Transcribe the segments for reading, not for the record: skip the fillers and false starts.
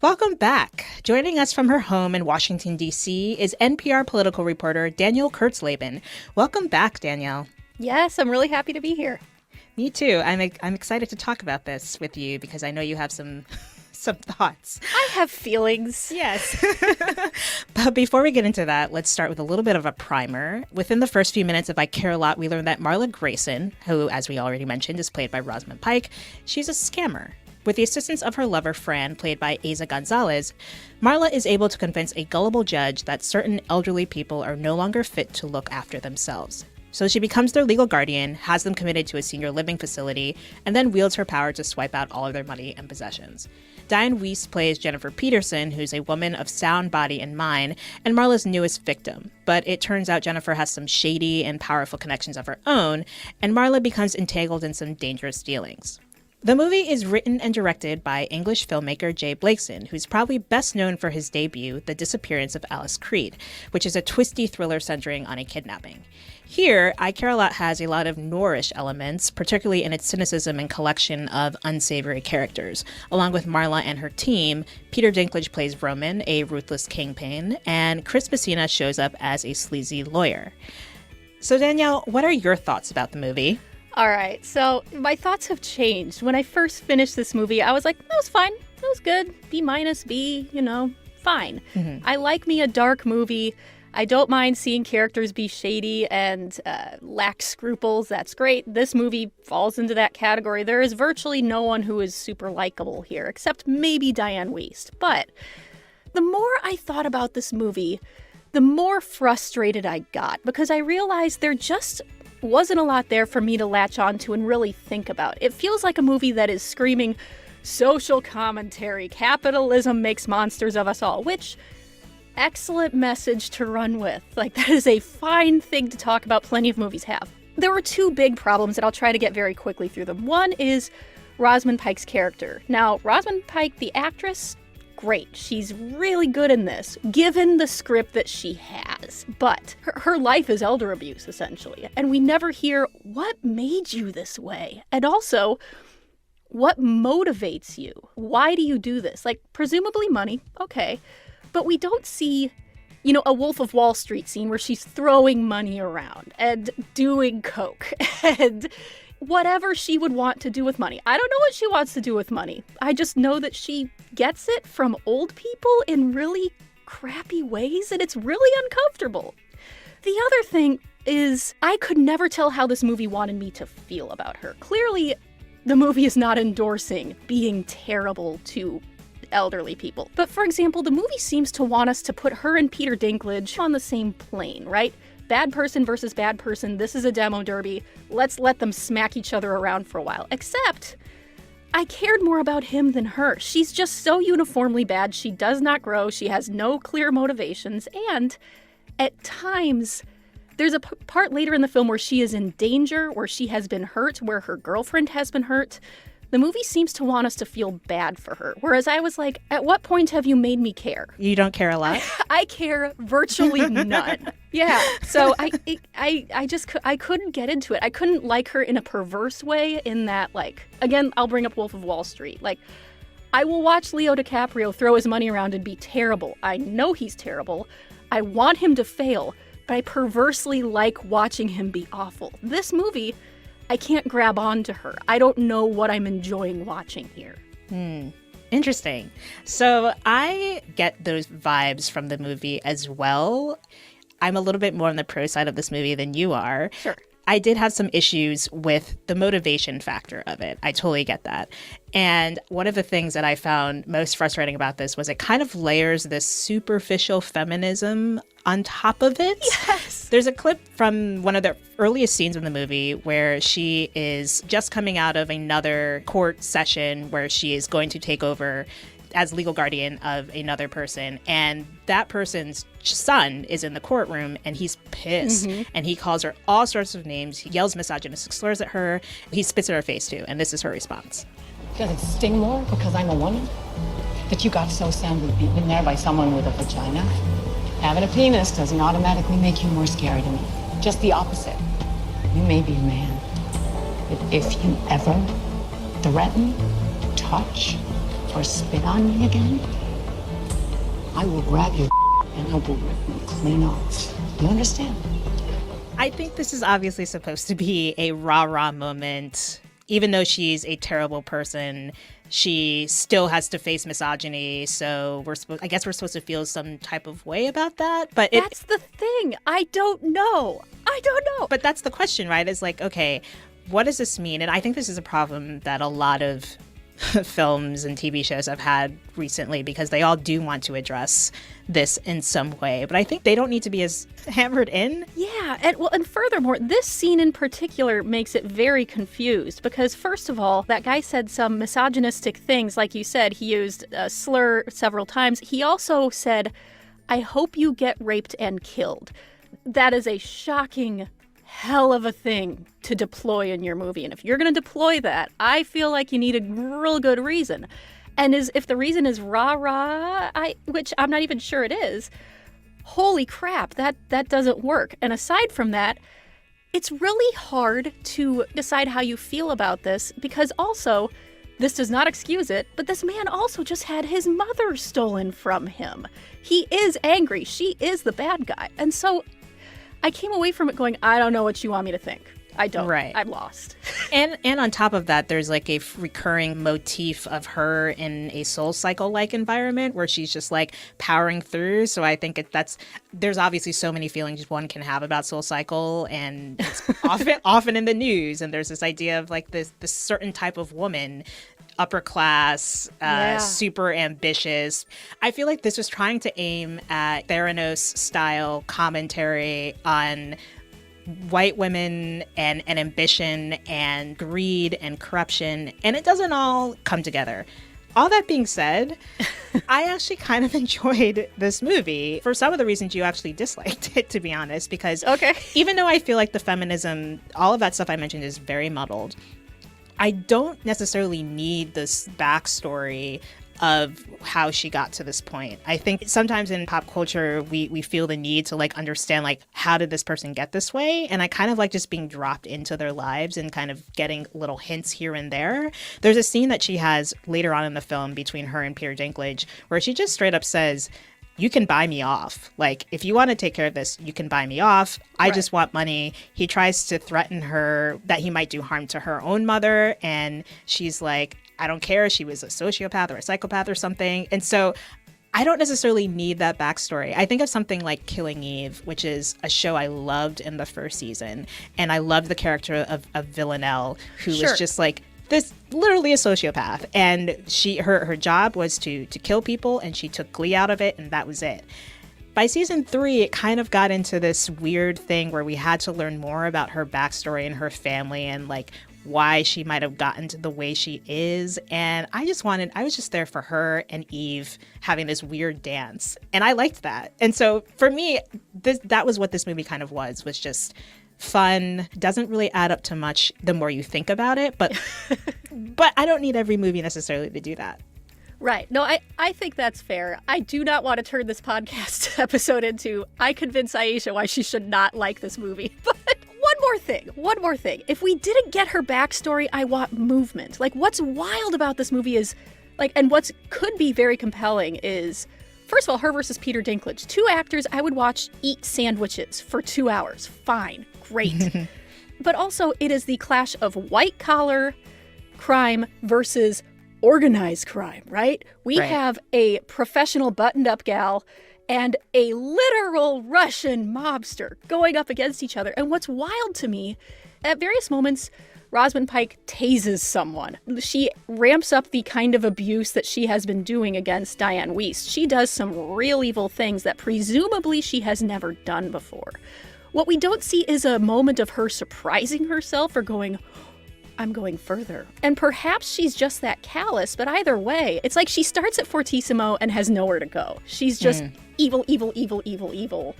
Welcome back. Joining us from her home in Washington, D.C. is NPR political reporter Danielle Kurtzleben. Welcome back, Danielle. Yes, I'm really happy to be here. Me too. I'm excited to talk about this with you because I know you have some thoughts. I have feelings. Yes. But before we get into that, let's start with a little bit of a primer. Within the first few minutes of I Care a Lot, we learned that Marla Grayson, who, as we already mentioned, is played by Rosamund Pike, she's a scammer. With the assistance of her lover, Fran, played by Eiza González, Marla is able to convince a gullible judge that certain elderly people are no longer fit to look after themselves. So she becomes their legal guardian, has them committed to a senior living facility, and then wields her power to swipe out all of their money and possessions. Dianne Wiest plays Jennifer Peterson, who's a woman of sound body and mind, and Marla's newest victim. But it turns out Jennifer has some shady and powerful connections of her own, and Marla becomes entangled in some dangerous dealings. The movie is written and directed by English filmmaker J Blakeson, who's probably best known for his debut, The Disappearance of Alice Creed, which is a twisty thriller centering on a kidnapping. Here, I Care a Lot has a lot of noirish elements, particularly in its cynicism and collection of unsavory characters. Along with Marla and her team, Peter Dinklage plays Roman, a ruthless kingpin, and Chris Messina shows up as a sleazy lawyer. So Danielle, what are your thoughts about the movie? All right, so my thoughts have changed. When I first finished this movie, I was like, that was fine. That was good. B-, B, fine. Mm-hmm. I like me a dark movie. I don't mind seeing characters be shady and lack scruples. That's great. This movie falls into that category. There is virtually no one who is super likable here, except maybe Dianne Wiest. But the more I thought about this movie, the more frustrated I got, because I realized there just wasn't a lot there for me to latch onto and really think about. It feels like a movie that is screaming social commentary, capitalism makes monsters of us all, which, excellent message to run with. Like, that is a fine thing to talk about. Plenty of movies have. There were two big problems that I'll try to get very quickly through them. One is Rosamund Pike's character. Now, Rosamund Pike, the actress, great. She's really good in this, given the script that she has. But her life is elder abuse, essentially. And we never hear, what made you this way? And also, what motivates you? Why do you do this? Like, presumably money, okay. But we don't see, a Wolf of Wall Street scene where she's throwing money around and doing coke and whatever she would want to do with money. I don't know what she wants to do with money. I just know that she gets it from old people in really crappy ways, and it's really uncomfortable. The other thing is, I could never tell how this movie wanted me to feel about her. Clearly, the movie is not endorsing being terrible to elderly people. But for example, the movie seems to want us to put her and Peter Dinklage on the same plane, right? Bad person versus bad person. This is a demo derby. Let's let them smack each other around for a while. Except, I cared more about him than her. She's just so uniformly bad. She does not grow. She has no clear motivations. And at times, there's a part later in the film where she is in danger, where she has been hurt, where her girlfriend has been hurt. The movie seems to want us to feel bad for her. Whereas I was like, at what point have you made me care? You don't care a lot? I care virtually none. Yeah. So I couldn't get into it. I couldn't like her in a perverse way in that, like, again, I'll bring up Wolf of Wall Street. Like, I will watch Leo DiCaprio throw his money around and be terrible. I know he's terrible. I want him to fail, but I perversely like watching him be awful. This movie, I can't grab onto her. I don't know what I'm enjoying watching here. Interesting. So I get those vibes from the movie as well. I'm a little bit more on the pro side of this movie than you are. Sure. I did have some issues with the motivation factor of it. I totally get that. And one of the things that I found most frustrating about this was it kind of layers this superficial feminism on top of it. Yes. There's a clip from one of the earliest scenes in the movie where she is just coming out of another court session where she is going to take over as legal guardian of another person, and that person's son is in the courtroom and he's pissed and he calls her all sorts of names. He yells misogynistic slurs at her. He spits in her face too, and this is her response. Does it sting more because I'm a woman? That you got so soundly beaten there by someone with a vagina? Having a penis doesn't automatically make you more scary to me. Just the opposite. You may be a man, but if you ever threaten, touch, or spit on me again, I will grab your and I will rip you clean off. You understand? I think this is obviously supposed to be a rah-rah moment. Even though she's a terrible person, she still has to face misogyny. So I guess we're supposed to feel some type of way about that. But that's the thing. I don't know. But that's the question, right? Is like, okay, what does this mean? And I think this is a problem that a lot of films and TV shows have had recently, because they all do want to address this in some way. But I think they don't need to be as hammered in. Yeah, and furthermore, this scene in particular makes it very confused, because first of all, that guy said some misogynistic things. Like you said, he used a slur several times. He also said, "I hope you get raped and killed." That is a shocking hell of a thing to deploy in your movie. And if you're going to deploy that, I feel like you need a real good reason. And if the reason is rah-rah, which I'm not even sure it is, holy crap, that doesn't work. And aside from that, it's really hard to decide how you feel about this, because also, this does not excuse it, but this man also just had his mother stolen from him. He is angry. She is the bad guy. And so I came away from it going, I don't know what you want me to think. I don't. Right. I'm lost. And on top of that, there's like a recurring motif of her in a Soul Cycle-like environment where she's just like powering through. So I think there's obviously so many feelings one can have about Soul Cycle, and it's often in the news. And there's this idea of like this certain type of woman, upper class, super ambitious. I feel like this was trying to aim at Theranos style commentary on white women and ambition and greed and corruption, and it doesn't all come together. All that being said, I actually kind of enjoyed this movie for some of the reasons you actually disliked it, to be honest, because even though I feel like the feminism, all of that stuff I mentioned is very muddled, I don't necessarily need this backstory of how she got to this point. I think sometimes in pop culture, we feel the need to like understand like, how did this person get this way? And I kind of like just being dropped into their lives and kind of getting little hints here and there. There's a scene that she has later on in the film between her and Peter Dinklage where she just straight up says, "You can buy me off. Like, if you want to take care of this, you can buy me off. I just want money." He tries to threaten her that he might do harm to her own mother. And she's like, "I don't care. She was a sociopath or a psychopath or something." And so I don't necessarily need that backstory. I think of something like Killing Eve, which is a show I loved in the first season. And I loved the character of Villanelle, who was just like, this literally a sociopath, and her job was to kill people, and she took glee out of it, and that was it. By season 3, it kind of got into this weird thing where we had to learn more about her backstory and her family and like why she might have gotten to the way she is. And I was just there for her and Eve having this weird dance, and I liked that. And so for me, that was what this movie kind of was just fun. Doesn't really add up to much the more you think about it, but I don't need every movie necessarily to do that. Right. No, I think that's fair. I do not want to turn this podcast episode into, I convince Aisha why she should not like this movie. But one more thing. If we didn't get her backstory, I want movement. Like, what's wild about this movie is, like, and what's could be very compelling is, first of all, her versus Peter Dinklage. 2 actors I would watch eat sandwiches for 2 hours. Fine. Great. But also, it is the clash of white-collar crime versus organized crime, right? We have a professional buttoned-up gal and a literal Russian mobster going up against each other. And what's wild to me, at various moments, Rosamund Pike tases someone. She ramps up the kind of abuse that she has been doing against Dianne Wiest. She does some real evil things that presumably she has never done before. What we don't see is a moment of her surprising herself or going, I'm going further. And perhaps she's just that callous, but either way, it's like she starts at Fortissimo and has nowhere to go. She's just evil, evil, evil, evil, evil.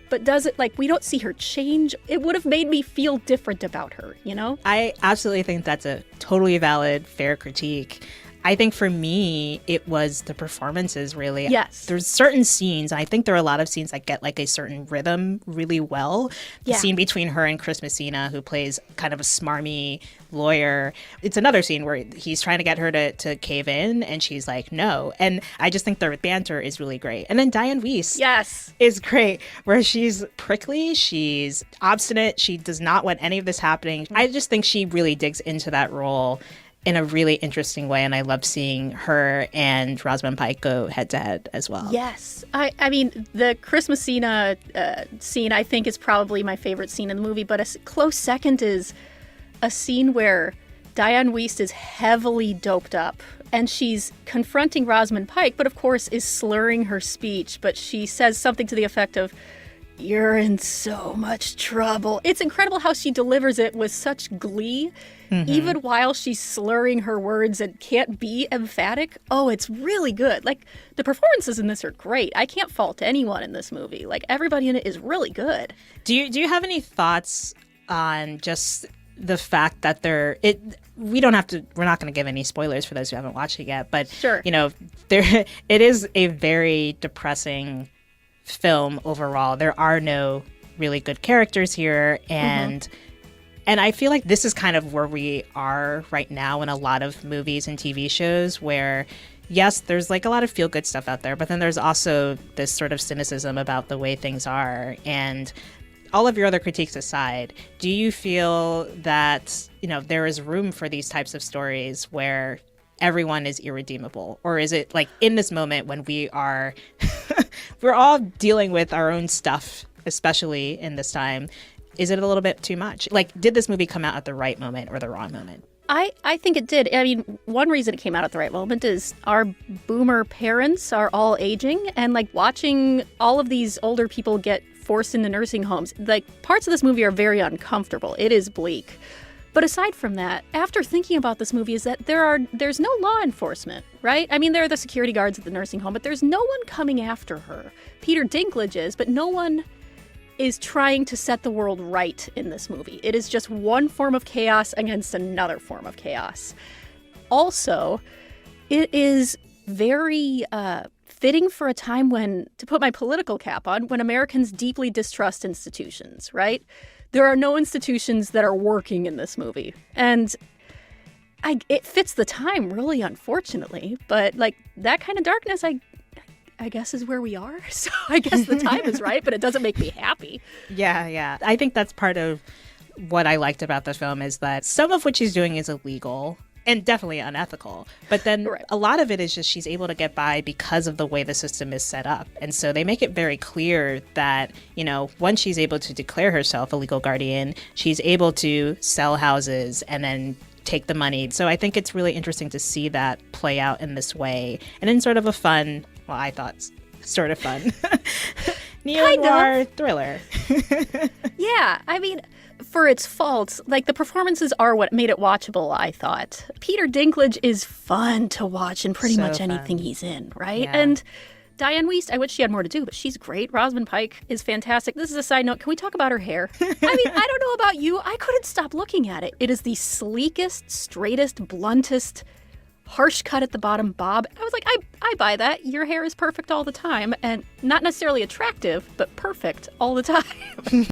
But does it, like, we don't see her change. It would have made me feel different about her, you know? I absolutely think that's a totally valid, fair critique. I think for me, it was the performances, really. Yes. There's certain scenes, and I think there are a lot of scenes that get like a certain rhythm really well. The scene between her and Chris Messina, who plays kind of a smarmy lawyer. It's another scene where he's trying to get her to cave in, and she's like, no. And I just think their banter is really great. And then Dianne Wiest is great, where she's prickly, she's obstinate, she does not want any of this happening. I just think she really digs into that role in a really interesting way, and I love seeing her and Rosamund Pike go head-to-head as well. Yes. I mean, the Chris Messina scene, I think, is probably my favorite scene in the movie, but a close second is a scene where Dianne Wiest is heavily doped up, and she's confronting Rosamund Pike, but of course is slurring her speech, but she says something to the effect of, "You're in so much trouble." It's incredible how she delivers it with such glee, even while she's slurring her words and can't be emphatic. Oh, it's really good. Like, the performances in this are great. I can't fault anyone in this movie. Like, everybody in it is really good. Do you have any thoughts on just the fact that we're not going to give any spoilers for those who haven't watched it yet, but Sure. it is a very depressing film overall. There are no really good characters here, and I feel like this is kind of where we are right now in a lot of movies and TV shows, where yes, there's like a lot of feel-good stuff out there, but then there's also this sort of cynicism about the way things are. And all of your other critiques aside, do you feel that there is room for these types of stories where everyone is irredeemable? Or is it like in this moment when we're all dealing with our own stuff, especially in this time, is it a little bit too much? Like, did this movie come out at the right moment or the wrong moment? I think it did. I mean, one reason it came out at the right moment is our boomer parents are all aging, and like watching all of these older people get forced into nursing homes, like parts of this movie are very uncomfortable. It is bleak. But aside from that, after thinking about this movie, is that there's no law enforcement, right? I mean, there are the security guards at the nursing home, but there's no one coming after her. Peter Dinklage is, but no one is trying to set the world right in this movie. It is just one form of chaos against another form of chaos. Also, it is very fitting for a time when, to put my political cap on, when Americans deeply distrust institutions, right? There are no institutions that are working in this movie. And it fits the time, really, unfortunately. But like that kind of darkness, I guess is where we are. So I guess the time is right, but it doesn't make me happy. Yeah. I think that's part of what I liked about the film, is that some of what she's doing is illegal and definitely unethical. But then a lot of it is just she's able to get by because of the way the system is set up. And so they make it very clear that, once she's able to declare herself a legal guardian, she's able to sell houses and then take the money. So I think it's really interesting to see that play out in this way. And in sort of a fun, well, I thought sort of fun, neo-noir thriller. Yeah, I mean, for its faults, like the performances are what made it watchable, I thought. Peter Dinklage is fun to watch in pretty much anything he's in, right? Yeah. And Dianne Wiest, I wish she had more to do, but she's great. Rosamund Pike is fantastic. This is a side note. Can we talk about her hair? I mean, I don't know about you. I couldn't stop looking at it. It is the sleekest, straightest, bluntest, harsh cut at the bottom bob. I was like, I buy that. Your hair is perfect all the time, and not necessarily attractive, but perfect all the time.